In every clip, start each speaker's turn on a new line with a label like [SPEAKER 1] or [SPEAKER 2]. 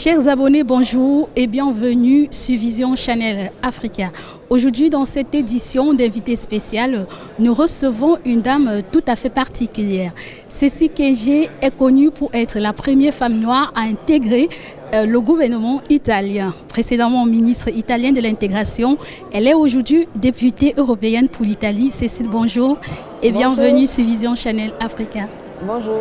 [SPEAKER 1] Chers abonnés, bonjour et bienvenue sur Vision Channel Africa. Aujourd'hui, dans cette édition d'invité spécial, nous recevons une dame tout à fait particulière. Cécile Kenge est connue pour être la première femme noire à intégrer le gouvernement italien. Précédemment ministre italienne de l'intégration, elle est aujourd'hui députée européenne pour l'Italie. Cécile, bonjour et bienvenue sur Vision Channel Africa.
[SPEAKER 2] Bonjour.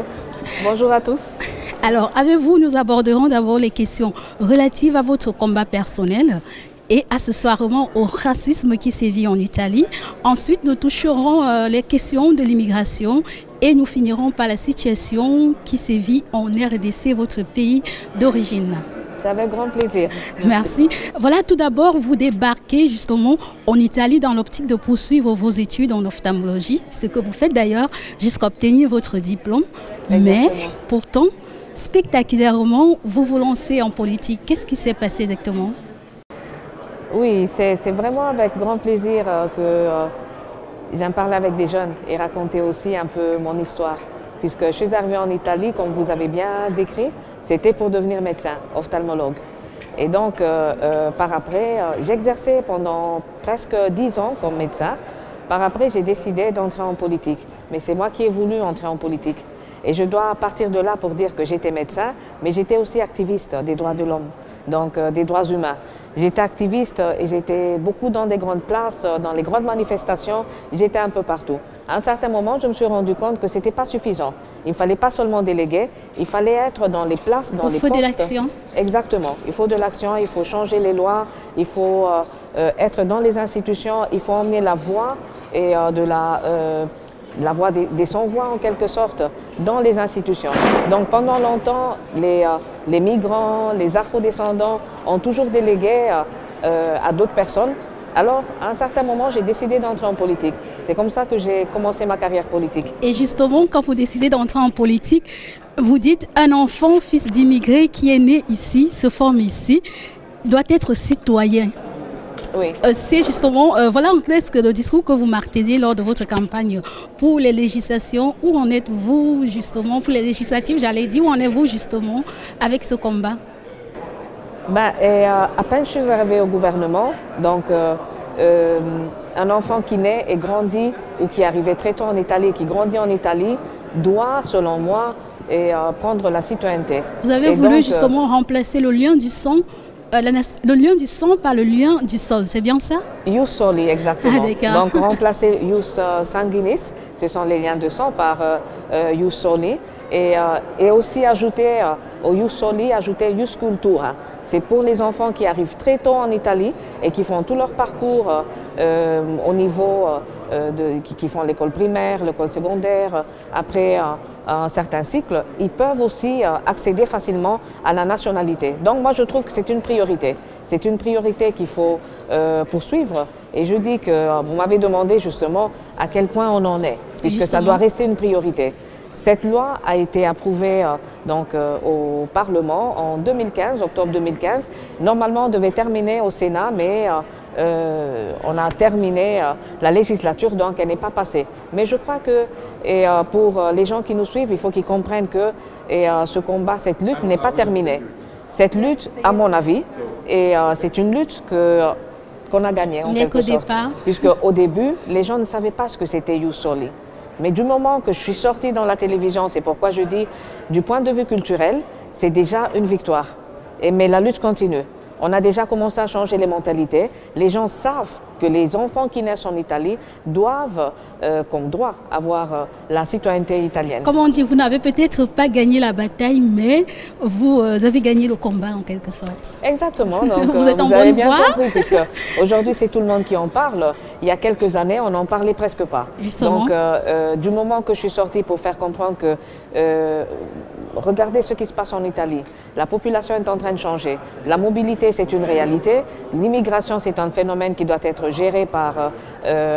[SPEAKER 2] Bonjour à tous.
[SPEAKER 1] Alors, avec vous, nous aborderons d'abord les questions relatives à votre combat personnel et accessoirement au racisme qui sévit en Italie. Ensuite, nous toucherons les questions de l'immigration et nous finirons par la situation qui sévit en RDC, votre pays d'origine.
[SPEAKER 2] C'est avec grand plaisir.
[SPEAKER 1] Merci. Voilà, tout d'abord, vous débarquez justement en Italie dans l'optique de poursuivre vos études en ophtalmologie, ce que vous faites d'ailleurs jusqu'à obtenir votre diplôme.
[SPEAKER 2] Exactement.
[SPEAKER 1] Mais pourtant, spectaculairement, vous vous lancez en politique. Qu'est-ce qui s'est passé exactement?
[SPEAKER 2] Oui, c'est vraiment avec grand plaisir que j'en parle avec des jeunes et raconter aussi un peu mon histoire. Puisque je suis arrivée en Italie, comme vous avez bien décrit, c'était pour devenir médecin, ophtalmologue. Et donc, par après, j'exerçais pendant presque 10 ans comme médecin. Par après, j'ai décidé d'entrer en politique. Mais c'est moi qui ai voulu entrer en politique. Et je dois partir de là pour dire que j'étais médecin, mais j'étais aussi activiste des droits de l'homme, donc des droits humains. J'étais activiste et j'étais beaucoup dans des grandes places, dans les grandes manifestations, j'étais un peu partout. À un certain moment, je me suis rendu compte que ce n'était pas suffisant. Il ne fallait pas seulement déléguer, il fallait être dans les places, dans les postes.
[SPEAKER 1] Il faut de l'action.
[SPEAKER 2] Exactement, il faut de l'action, il faut changer les lois, il faut être dans les institutions, il faut emmener la voix et la voix des sans-voix en quelque sorte dans les institutions. Donc pendant longtemps, les migrants, les afrodescendants ont toujours délégué à d'autres personnes. Alors, à un certain moment, j'ai décidé d'entrer en politique. C'est comme ça que j'ai commencé ma carrière politique.
[SPEAKER 1] Et justement, quand vous décidez d'entrer en politique, vous dites un enfant, fils d'immigrés qui est né ici, se forme ici, doit être citoyen.
[SPEAKER 2] Oui.
[SPEAKER 1] C'est justement, voilà en presque le discours que vous martelez lors de votre campagne pour les législations. Où en êtes-vous justement pour les législatives, j'allais dire, où en êtes-vous justement avec ce combat?
[SPEAKER 2] À peine je suis arrivée au gouvernement, donc un enfant qui naît et grandit ou qui est arrivé très tôt en Italie, qui grandit en Italie, doit, selon moi, prendre la citoyenneté.
[SPEAKER 1] Vous avez voulu justement remplacer le lien du sang. Le lien du sang par le lien du sol, c'est bien ça?
[SPEAKER 2] Ius soli, exactement.
[SPEAKER 1] Ah,
[SPEAKER 2] donc remplacer ius sanguinis, ce sont les liens de sang, par ius soli. Et aussi ajouter au ius soli, ajouter ius cultura. C'est pour les enfants qui arrivent très tôt en Italie et qui font tout leur parcours au niveau qui font l'école primaire, l'école secondaire, après un certain cycle, ils peuvent aussi accéder facilement à la nationalité. Donc moi je trouve que c'est une priorité. C'est une priorité qu'il faut poursuivre. Et je dis que vous m'avez demandé justement à quel point on en est, puisque justement, ça doit rester une priorité. Cette loi a été approuvée au Parlement en 2015, octobre 2015. Normalement, on devait terminer au Sénat, mais on a terminé la législature, donc elle n'est pas passée. Mais je crois que pour les gens qui nous suivent, il faut qu'ils comprennent que ce combat, cette lutte n'est pas terminée. Cette lutte, à mon avis, c'est une lutte qu'on a gagnée en quelque sorte. Puisque au début, les gens ne savaient pas ce que c'était Ius Soli. Mais du moment que je suis sortie dans la télévision, c'est pourquoi je dis, du point de vue culturel, c'est déjà une victoire. Mais la lutte continue. On a déjà commencé à changer les mentalités. Les gens savent que les enfants qui naissent en Italie doivent, comme droit, avoir la citoyenneté italienne.
[SPEAKER 1] Comme on dit, vous n'avez peut-être pas gagné la bataille, mais vous avez gagné le combat en quelque sorte.
[SPEAKER 2] Exactement. Donc,
[SPEAKER 1] vous êtes en
[SPEAKER 2] avez
[SPEAKER 1] bonne
[SPEAKER 2] bien
[SPEAKER 1] voie.
[SPEAKER 2] compris, puisque aujourd'hui c'est tout le monde qui en parle. Il y a quelques années, on n'en parlait presque pas.
[SPEAKER 1] Justement.
[SPEAKER 2] Donc, du moment que je suis sortie pour faire comprendre que regardez ce qui se passe en Italie. La population est en train de changer. La mobilité, c'est une réalité. L'immigration, c'est un phénomène qui doit être géré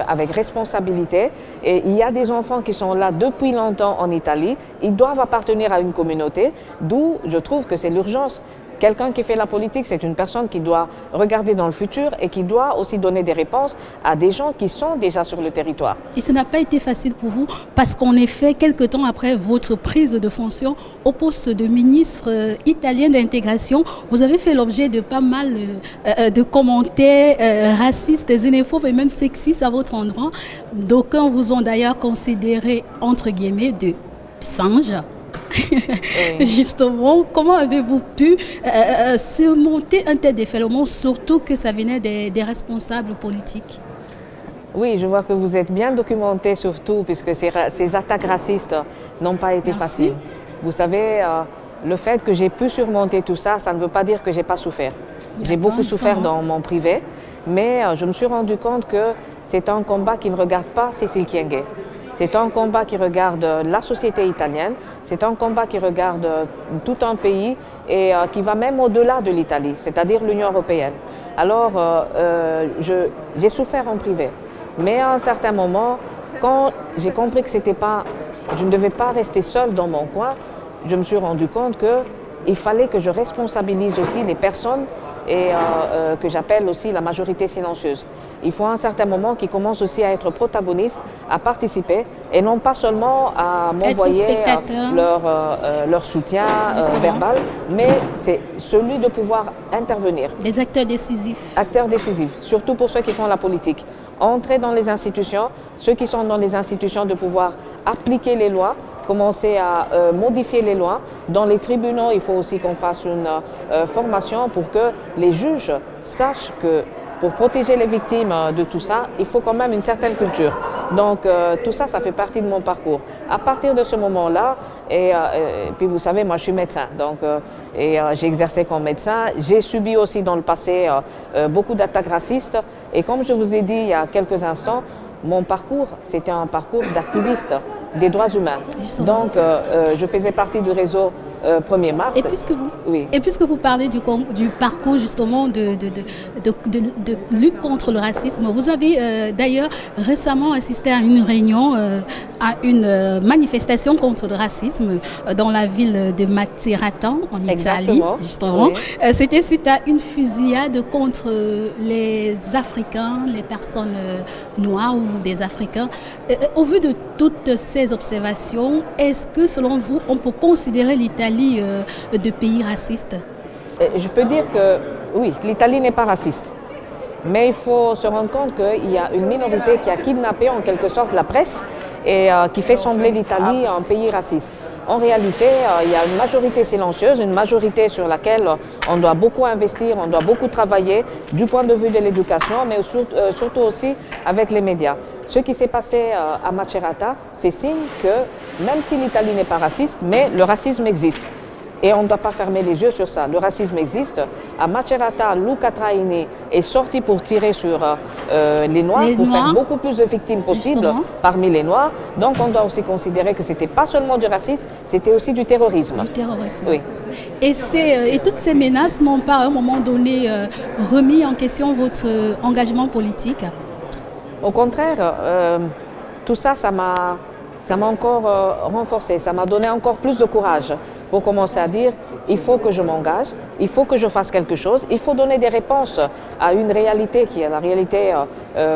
[SPEAKER 2] avec responsabilité. Et il y a des enfants qui sont là depuis longtemps en Italie. Ils doivent appartenir à une communauté, d'où je trouve que c'est l'urgence quelqu'un qui fait la politique, c'est une personne qui doit regarder dans le futur et qui doit aussi donner des réponses à des gens qui sont déjà sur le territoire.
[SPEAKER 1] Et ça n'a pas été facile pour vous parce qu'en effet, quelques temps après votre prise de fonction au poste de ministre italien d'intégration, vous avez fait l'objet de pas mal de commentaires racistes, xénophobes et même sexistes à votre endroit. D'aucuns vous ont d'ailleurs considéré, entre guillemets, de singes. Oui. Justement, comment avez-vous pu surmonter un tel déferlement, surtout que ça venait des responsables politiques?
[SPEAKER 2] Oui, je vois que vous êtes bien documenté surtout, puisque ces attaques racistes n'ont pas été faciles. Vous savez, le fait que j'ai pu surmonter tout ça, ça ne veut pas dire que je n'ai pas souffert. J'ai beaucoup souffert dans mon privé, mais je me suis rendu compte que c'est un combat qui ne regarde pas Cécile Kyenge. C'est un combat qui regarde la société italienne, c'est un combat qui regarde tout un pays et qui va même au-delà de l'Italie, c'est-à-dire l'Union européenne. Alors, j'ai souffert en privé. Mais à un certain moment, quand j'ai compris que je ne devais pas rester seule dans mon coin, je me suis rendu compte qu'il fallait que je responsabilise aussi les personnes et que j'appelle aussi la majorité silencieuse. Il faut à un certain moment qu'ils commencent aussi à être protagonistes, à participer et non pas seulement à m'envoyer leur soutien verbal, mais c'est celui de pouvoir intervenir.
[SPEAKER 1] Des acteurs décisifs.
[SPEAKER 2] Acteurs décisifs, surtout pour ceux qui font la politique. Entrer dans les institutions, ceux qui sont dans les institutions de pouvoir appliquer les lois, commencer à modifier les lois. Dans les tribunaux, il faut aussi qu'on fasse une formation pour que les juges sachent que pour protéger les victimes de tout ça, il faut quand même une certaine culture. Donc tout ça, ça fait partie de mon parcours. À partir de ce moment-là, et puis vous savez, moi je suis médecin, donc j'ai exercé comme médecin. J'ai subi aussi dans le passé beaucoup d'attaques racistes. Et comme je vous ai dit il y a quelques instants, mon parcours, c'était un parcours d'activiste des droits humains. Justement. Donc, je faisais partie du réseau 1er mars.
[SPEAKER 1] Et puisque vous parlez du parcours justement de lutte contre le racisme, vous avez d'ailleurs récemment assisté à une réunion, à une manifestation contre le racisme dans la ville de Macerata, en Italie, justement. Oui. C'était suite à une fusillade contre les Africains, les personnes noires ou des Africains. Au vu de toutes ces observations, est-ce que selon vous, on peut considérer l'Italie de pays raciste?
[SPEAKER 2] Je peux dire que oui, l'Italie n'est pas raciste. Mais il faut se rendre compte qu'il y a une minorité qui a kidnappé en quelque sorte la presse et qui fait sembler l'Italie un pays raciste. En réalité, il y a une majorité silencieuse, une majorité sur laquelle on doit beaucoup investir, on doit beaucoup travailler du point de vue de l'éducation, mais surtout aussi avec les médias. Ce qui s'est passé à Macerata, c'est signe que même si l'Italie n'est pas raciste, mais le racisme existe. Et on ne doit pas fermer les yeux sur ça. Le racisme existe. À Macerata, Luca Traini est sorti pour tirer sur les Noirs, pour faire beaucoup plus de victimes possibles parmi les Noirs. Donc on doit aussi considérer que ce n'était pas seulement du racisme, c'était aussi du terrorisme.
[SPEAKER 1] Du terrorisme.
[SPEAKER 2] Oui.
[SPEAKER 1] Et toutes ces menaces n'ont pas à un moment donné remis en question votre engagement politique?
[SPEAKER 2] Au contraire, tout ça, ça m'a encore renforcé, ça m'a donné encore plus de courage pour commencer à dire il faut que je m'engage, il faut que je fasse quelque chose, il faut donner des réponses à une réalité qui est la réalité,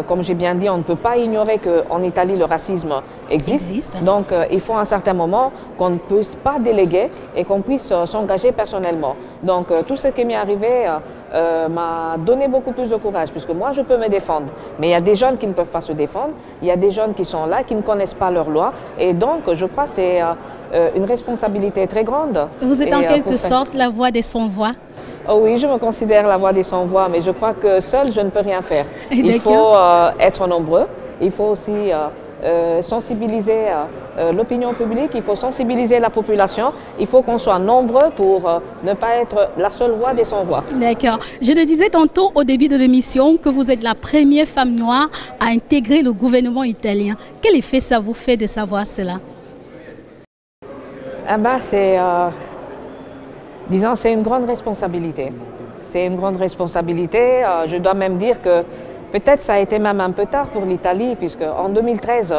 [SPEAKER 2] comme j'ai bien dit, on ne peut pas ignorer qu'en Italie le racisme existe. Donc il faut à un certain moment qu'on ne puisse pas déléguer et qu'on puisse s'engager personnellement. Donc tout ce qui m'est arrivé m'a donné beaucoup plus de courage, puisque moi je peux me défendre, mais il y a des jeunes qui ne peuvent pas se défendre, il y a des jeunes qui sont là, qui ne connaissent pas leurs lois, et donc je crois que c'est une responsabilité très grande.
[SPEAKER 1] Vous êtes en quelque sorte la voix des sans-voix?
[SPEAKER 2] Oh oui, je me considère la voix des sans-voix, mais je crois que seul je ne peux rien faire. Il faut être nombreux, il faut aussi sensibiliser l'opinion publique, il faut sensibiliser la population, il faut qu'on soit nombreux pour ne pas être la seule voix des sans-voix.
[SPEAKER 1] D'accord. Je le disais tantôt au début de l'émission que vous êtes la première femme noire à intégrer le gouvernement italien. Quel effet ça vous fait de savoir cela?
[SPEAKER 2] Ah ben, disons, c'est une grande responsabilité. C'est une grande responsabilité. Je dois même dire que Peut-être ça a été même un peu tard pour l'Italie, puisque en 2013,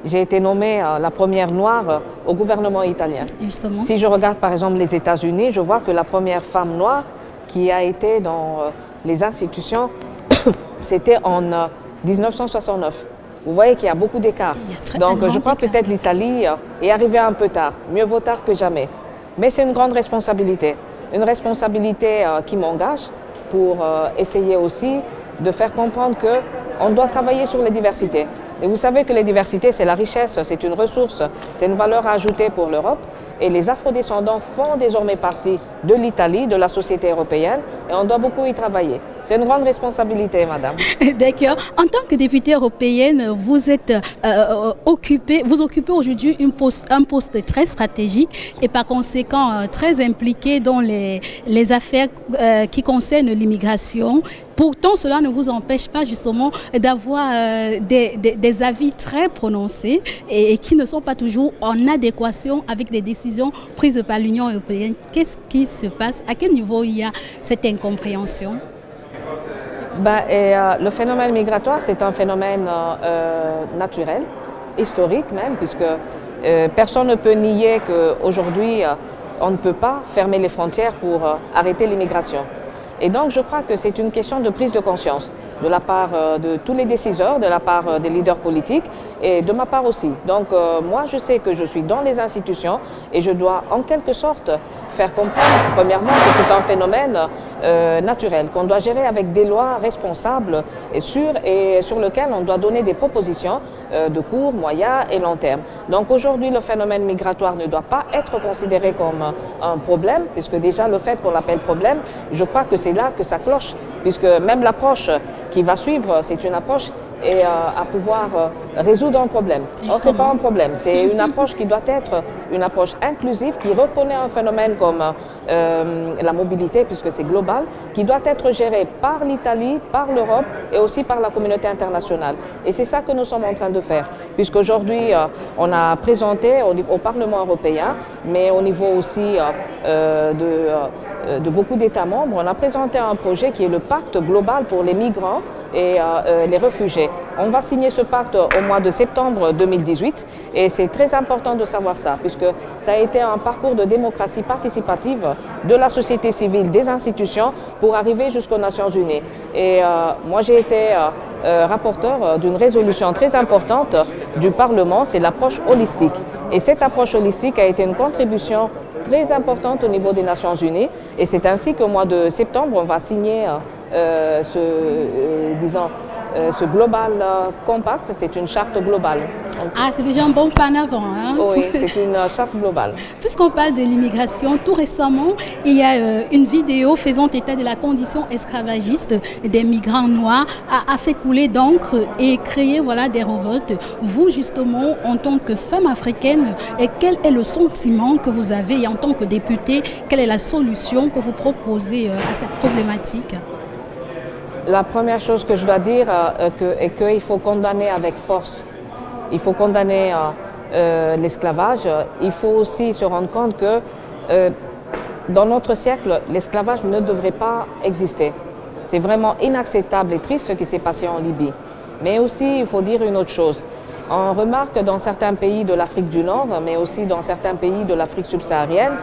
[SPEAKER 2] j'ai été nommée la première noire au gouvernement italien.
[SPEAKER 1] Justement.
[SPEAKER 2] Si je regarde par exemple les États-Unis, je vois que la première femme noire qui a été dans les institutions, c'était en 1969. Vous voyez qu'il y a beaucoup d'écart. Donc je crois que peut-être l'Italie est arrivée un peu tard. Mieux vaut tard que jamais. Mais c'est une grande responsabilité. Une responsabilité qui m'engage pour essayer aussi de faire comprendre qu'on doit travailler sur les diversités. Et vous savez que les diversités, c'est la richesse, c'est une ressource, c'est une valeur ajoutée pour l'Europe. Et les afrodescendants font désormais partie de l'Italie, de la société européenne, et on doit beaucoup y travailler. C'est une grande responsabilité, madame.
[SPEAKER 1] D'accord. En tant que députée européenne, vous occupez aujourd'hui un poste très stratégique et par conséquent très impliqué dans les affaires qui concernent l'immigration. Pourtant, cela ne vous empêche pas justement d'avoir des avis très prononcés et qui ne sont pas toujours en adéquation avec des décisions prises par l'Union européenne. Qu'est-ce qui se passe? À quel niveau il y a cette incompréhension?
[SPEAKER 2] Le phénomène migratoire, c'est un phénomène naturel, historique même, puisque personne ne peut nier qu'aujourd'hui, on ne peut pas fermer les frontières pour arrêter l'immigration. Et donc, je crois que c'est une question de prise de conscience de la part de tous les décideurs, de la part des leaders politiques et de ma part aussi. Donc, moi, je sais que je suis dans les institutions et je dois en quelque sorte faire comprendre, premièrement, que c'est un phénomène naturel, qu'on doit gérer avec des lois responsables et sûres et sur lesquelles on doit donner des propositions de court, moyen et long terme. Donc aujourd'hui, le phénomène migratoire ne doit pas être considéré comme un problème, puisque déjà le fait qu'on l'appelle problème, je crois que c'est là que ça cloche, puisque même l'approche qui va suivre, c'est une approche et à pouvoir résoudre un problème. Or, ce n'est pas un problème, c'est une approche qui doit être une approche inclusive, qui reconnaît un phénomène comme la mobilité, puisque c'est global, qui doit être géré par l'Italie, par l'Europe et aussi par la communauté internationale. Et c'est ça que nous sommes en train de faire, puisqu'aujourd'hui, on a présenté au Parlement européen, mais au niveau aussi de beaucoup d'États membres, on a présenté un projet qui est le pacte global pour les migrants et les réfugiés. On va signer ce pacte au mois de septembre 2018 et c'est très important de savoir ça, puisque ça a été un parcours de démocratie participative de la société civile, des institutions, pour arriver jusqu'aux Nations Unies. Et moi j'ai été rapporteur d'une résolution très importante du Parlement, c'est l'approche holistique. Et cette approche holistique a été une contribution très importante au niveau des Nations Unies et c'est ainsi qu'au mois de septembre, on va signer ce Global Compact, c'est une charte globale.
[SPEAKER 1] Ah, c'est déjà un bon pas en avant. Hein?
[SPEAKER 2] Oui, c'est une charte globale.
[SPEAKER 1] Puisqu'on parle de l'immigration, tout récemment, il y a une vidéo faisant état de la condition esclavagiste des migrants noirs a fait couler d'encre et créer des révoltes. Vous, justement, en tant que femme africaine, quel est le sentiment que vous avez et en tant que députée, quelle est la solution que vous proposez à cette problématique?
[SPEAKER 2] La première chose que je dois dire est qu'il faut condamner avec force. Il faut condamner l'esclavage. Il faut aussi se rendre compte que dans notre siècle, l'esclavage ne devrait pas exister. C'est vraiment inacceptable et triste ce qui s'est passé en Libye. Mais aussi, il faut dire une autre chose. On remarque dans certains pays de l'Afrique du Nord, mais aussi dans certains pays de l'Afrique subsaharienne,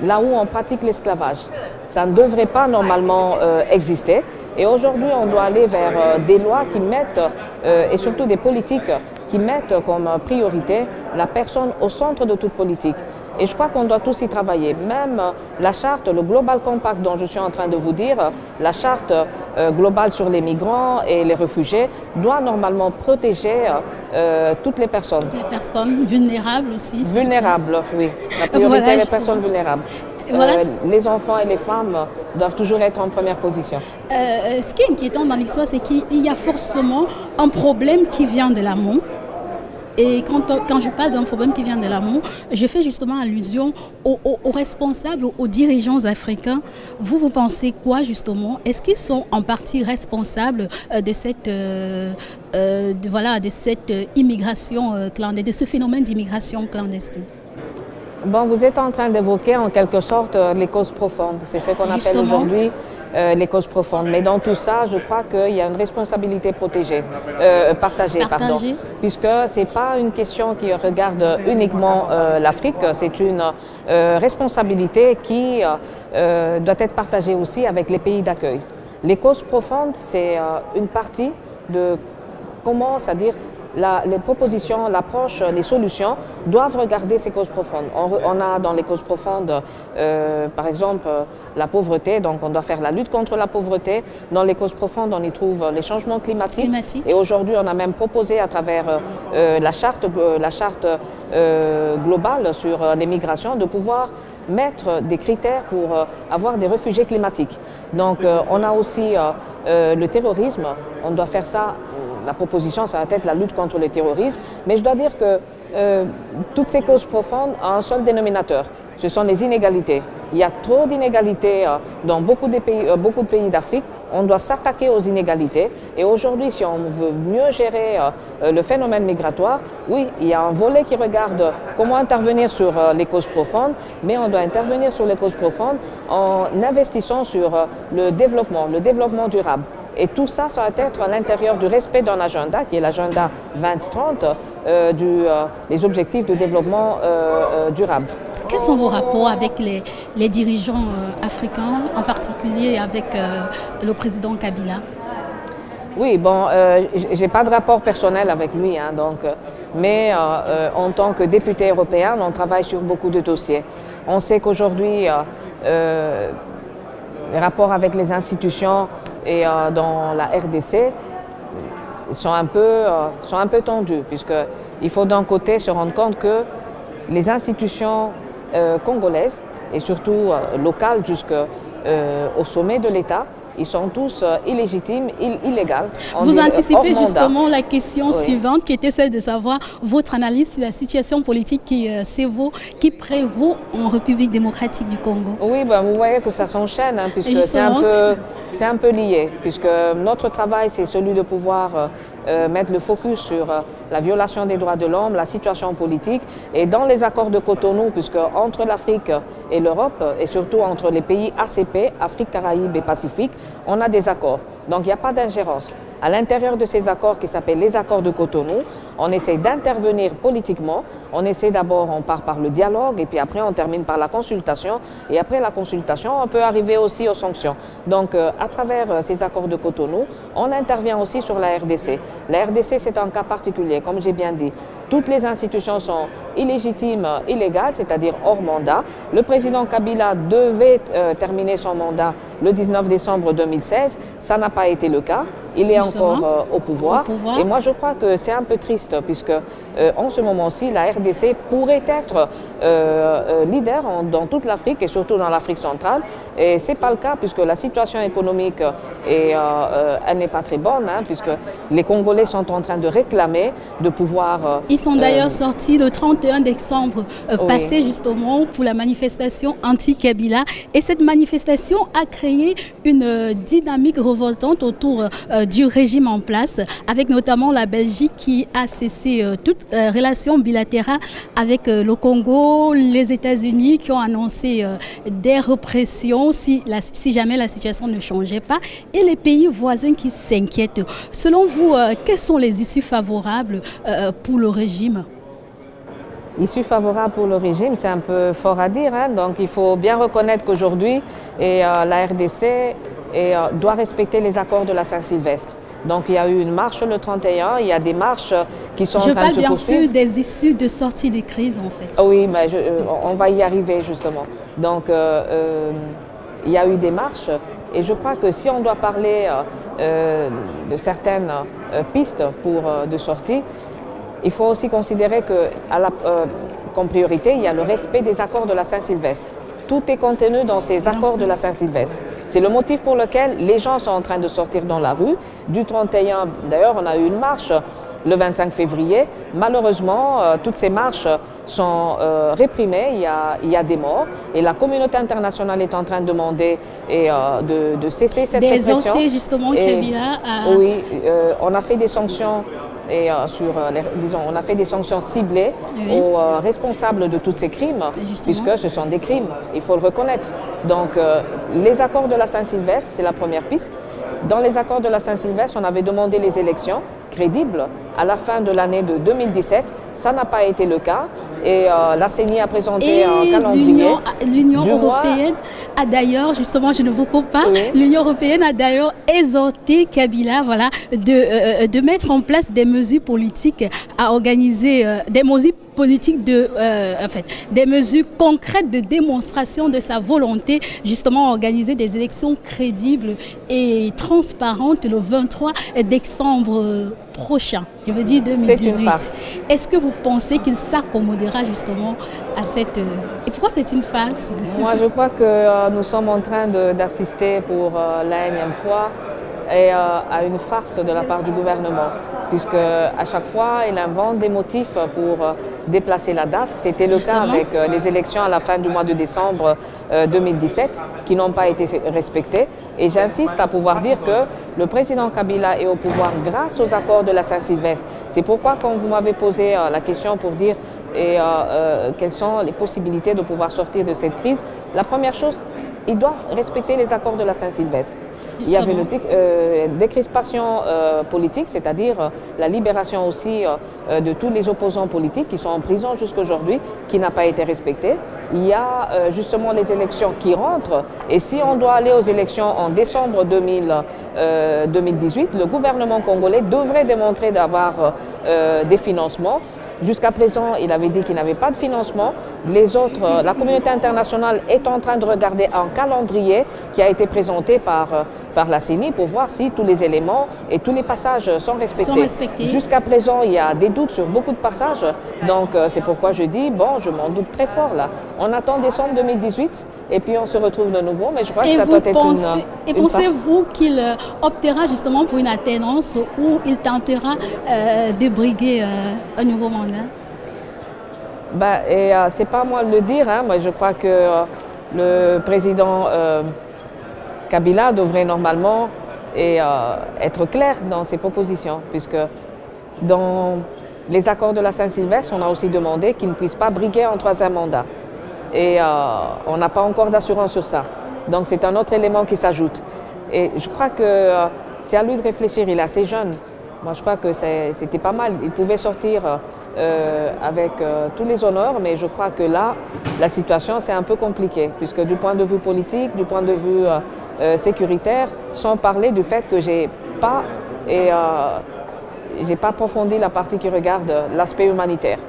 [SPEAKER 2] là où on pratique l'esclavage. Ça ne devrait pas normalement exister. Et aujourd'hui, on doit aller vers des lois qui mettent, et surtout des politiques, qui mettent comme priorité la personne au centre de toute politique. Et je crois qu'on doit tous y travailler. Même la charte, le Global Compact dont je suis en train de vous dire, la charte globale sur les migrants et les réfugiés, doit normalement protéger toutes les personnes. Les
[SPEAKER 1] personnes vulnérables aussi.
[SPEAKER 2] Vulnérables, oui. La priorité des personnes vulnérables. Les enfants et les femmes doivent toujours être en première position.
[SPEAKER 1] Ce qui est inquiétant dans l'histoire, c'est qu'il y a forcément un problème qui vient de l'amont. Et quand je parle d'un problème qui vient de l'amont, je fais justement allusion aux responsables, aux dirigeants africains. Vous pensez quoi justement? Est-ce qu'ils sont en partie responsables de cette immigration clandestine, de ce phénomène d'immigration clandestine?
[SPEAKER 2] Bon, vous êtes en train d'évoquer en quelque sorte les causes profondes. C'est ce qu'on appelle aujourd'hui les causes profondes. Mais dans tout ça, je crois qu'il y a une responsabilité partagée. Pardon, puisque ce n'est pas une question qui regarde uniquement l'Afrique, c'est une responsabilité qui doit être partagée aussi avec les pays d'accueil. Les causes profondes, c'est une partie de comment, c'est-à-dire les propositions, l'approche, les solutions doivent regarder ces causes profondes. On a dans les causes profondes, par exemple, la pauvreté, donc on doit faire la lutte contre la pauvreté. Dans les causes profondes, on y trouve les changements climatiques. Et aujourd'hui, on a même proposé à travers la charte globale sur les migrations de pouvoir mettre des critères pour avoir des réfugiés climatiques. Donc on a aussi le terrorisme, on doit faire ça. La proposition, ça va être la lutte contre le terrorisme, mais je dois dire que toutes ces causes profondes ont un seul dénominateur, ce sont les inégalités. Il y a trop d'inégalités dans beaucoup de pays d'Afrique, on doit s'attaquer aux inégalités et aujourd'hui, si on veut mieux gérer le phénomène migratoire, oui, il y a un volet qui regarde comment intervenir sur les causes profondes, mais on doit intervenir sur les causes profondes en investissant sur le développement durable. Et tout ça, ça va être à l'intérieur du respect d'un agenda, qui est l'agenda 2030, des objectifs de développement durable.
[SPEAKER 1] Quels sont vos rapports avec les dirigeants africains, en particulier avec le président Kabila?
[SPEAKER 2] Oui, bon, je n'ai pas de rapport personnel avec lui, hein, mais en tant que député européen, on travaille sur beaucoup de dossiers. On sait qu'aujourd'hui, les rapports avec les institutions et dans la RDC sont un peu tendus, puisqu'il faut d'un côté se rendre compte que les institutions congolaises, et surtout locales jusqu'au sommet de l'État, ils sont tous illégitimes, illégaux.
[SPEAKER 1] Vous anticipez justement la question suivante, qui était celle de savoir votre analyse sur la situation politique qui prévaut en République démocratique du Congo.
[SPEAKER 2] Oui, ben, vous voyez que ça s'enchaîne, hein, puisque c'est un peu lié, puisque notre travail, c'est celui de pouvoir mettre le focus sur la violation des droits de l'homme, la situation politique, et dans les accords de Cotonou, puisque entre l'Afrique et l'Europe, et surtout entre les pays ACP, Afrique, Caraïbes et Pacifique, on a des accords. Donc il n'y a pas d'ingérence. À l'intérieur de ces accords qui s'appellent les accords de Cotonou, on essaie d'intervenir politiquement. On essaie d'abord, on part par le dialogue et puis après on termine par la consultation. Et après la consultation, on peut arriver aussi aux sanctions. Donc à travers ces accords de Cotonou, on intervient aussi sur la RDC. La RDC, c'est un cas particulier, comme j'ai bien dit. Toutes les institutions sont illégitimes, illégales, c'est-à-dire hors mandat. Le président Kabila devait terminer son mandat le 19 décembre 2016. Ça n'a pas été le cas. Il est encore au pouvoir. Et moi, je crois que c'est un peu triste, puisque en ce moment-ci, la RDC pourrait être leader dans toute l'Afrique et surtout dans l'Afrique centrale. Et ce n'est pas le cas, puisque la situation économique, elle n'est pas très bonne, hein, puisque les Congolais sont en train de réclamer de pouvoir...
[SPEAKER 1] Ils sont d'ailleurs sortis le 31 décembre passé, justement, pour la manifestation anti-Kabila. Et cette manifestation a créé une dynamique révoltante autour du régime en place, avec notamment la Belgique qui a cessé toute relation bilatérale avec le Congo, les États-Unis qui ont annoncé des répressions si jamais la situation ne changeait pas, et les pays voisins qui s'inquiètent. Selon vous, quelles sont les issues favorables pour le régime?
[SPEAKER 2] Issue favorable pour le régime, c'est un peu fort à dire, hein. Donc il faut bien reconnaître qu'aujourd'hui, la RDC doit respecter les accords de la Saint-Sylvestre. Donc il y a eu une marche le 31, il y a des marches qui sont en train de se poursuivre.
[SPEAKER 1] Je parle bien sûr des issues de sortie des crises en fait.
[SPEAKER 2] Oui, mais on va y arriver justement. Donc il y a eu des marches et je crois que si on doit parler de certaines pistes de sortie, il faut aussi considérer qu'en priorité, il y a le respect des accords de la Saint-Sylvestre. Tout est contenu dans ces accords de la Saint-Sylvestre. C'est le motif pour lequel les gens sont en train de sortir dans la rue. Du 31, d'ailleurs, on a eu une marche le 25 février. Malheureusement, toutes ces marches sont réprimées, il y a des morts. Et la communauté internationale est en train de demander de cesser cette répression.
[SPEAKER 1] D'exhorter justement Kabila à...
[SPEAKER 2] Oui, on a fait des sanctions disons, on a fait des sanctions ciblées aux responsables de tous ces crimes, puisque ce sont des crimes, il faut le reconnaître. Donc les accords de la Saint-Sylvestre, c'est la première piste. Dans les accords de la Saint-Sylvestre, on avait demandé les élections crédibles à la fin de l'année de 2017. Ça n'a pas été le cas. Et la CENI a présenté un calendrier.
[SPEAKER 1] L'Union européenne a d'ailleurs, justement, je ne vous coupe pas, l'Union européenne a d'ailleurs exhorté Kabila de mettre en place des mesures politiques à organiser, des mesures politiques des mesures concrètes de démonstration de sa volonté justement à organiser des élections crédibles et transparentes le 23 décembre prochain, je veux dire 2018. Est-ce que vous pensez qu'il s'accommodera justement à cette... Et pourquoi c'est une farce?
[SPEAKER 2] Moi, je crois que nous sommes en train d'assister pour la énième fois à une farce de la part du gouvernement, puisque à chaque fois, il invente des motifs pour déplacer la date. C'était le cas avec les élections à la fin du mois de décembre 2017, qui n'ont pas été respectées. Et j'insiste à pouvoir dire que le président Kabila est au pouvoir grâce aux accords de la Saint-Sylvestre. C'est pourquoi quand vous m'avez posé la question pour dire quelles sont les possibilités de pouvoir sortir de cette crise, la première chose, ils doivent respecter les accords de la Saint-Sylvestre. Il y avait une décrispation politique, c'est-à-dire la libération aussi de tous les opposants politiques qui sont en prison jusqu'à aujourd'hui, qui n'a pas été respectée. Il y a justement les élections qui rentrent, et si on doit aller aux élections en décembre 2018, le gouvernement congolais devrait démontrer d'avoir des financements. Jusqu'à présent, il avait dit qu'il n'avait pas de financement. Les autres, la communauté internationale est en train de regarder un calendrier qui a été présenté par la CENI pour voir si tous les éléments et tous les passages sont respectés. Jusqu'à présent, il y a des doutes sur beaucoup de passages. Donc, c'est pourquoi je dis, bon, je m'en doute très fort là. On attend décembre 2018 et puis on se retrouve de nouveau. Mais je crois que ça doit être une...
[SPEAKER 1] Et pensez-vous qu'il optera justement pour une alternance ou il tentera de briguer un nouveau mandat?
[SPEAKER 2] C'est pas moi de le dire, hein. Moi je crois que le président Kabila devrait normalement être clair dans ses propositions, puisque dans les accords de la Saint-Sylvestre, on a aussi demandé qu'il ne puisse pas briguer un troisième mandat. Et on n'a pas encore d'assurance sur ça. Donc c'est un autre élément qui s'ajoute. Et je crois que c'est à lui de réfléchir, il est assez jeune. Moi je crois que c'était pas mal, il pouvait sortir avec tous les honneurs, mais je crois que là, la situation c'est un peu compliqué, puisque du point de vue politique, du point de vue sécuritaire, sans parler du fait que j'ai pas approfondi la partie qui regarde l'aspect humanitaire.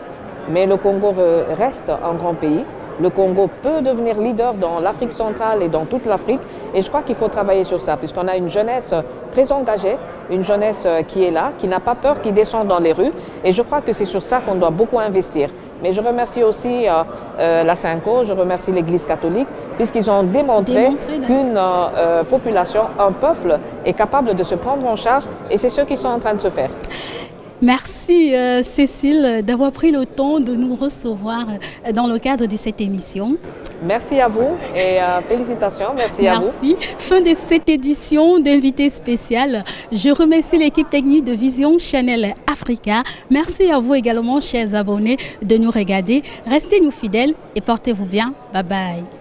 [SPEAKER 2] Mais le Congo reste un grand pays. Le Congo peut devenir leader dans l'Afrique centrale et dans toute l'Afrique. Et je crois qu'il faut travailler sur ça, puisqu'on a une jeunesse très engagée, une jeunesse qui est là, qui n'a pas peur, qui descend dans les rues. Et je crois que c'est sur ça qu'on doit beaucoup investir. Mais je remercie aussi la Synco, je remercie l'Église catholique, puisqu'ils ont démontré qu'une population, un peuple est capable de se prendre en charge. Et c'est ce qui sont en train de se faire.
[SPEAKER 1] Merci Cécile d'avoir pris le temps de nous recevoir dans le cadre de cette émission.
[SPEAKER 2] Merci à vous et félicitations, merci à vous.
[SPEAKER 1] Merci. Fin de cette édition d'invité spécial. Je remercie l'équipe technique de Vision Channel Africa. Merci à vous également, chers abonnés, de nous regarder. Restez nous fidèles et portez-vous bien. Bye bye.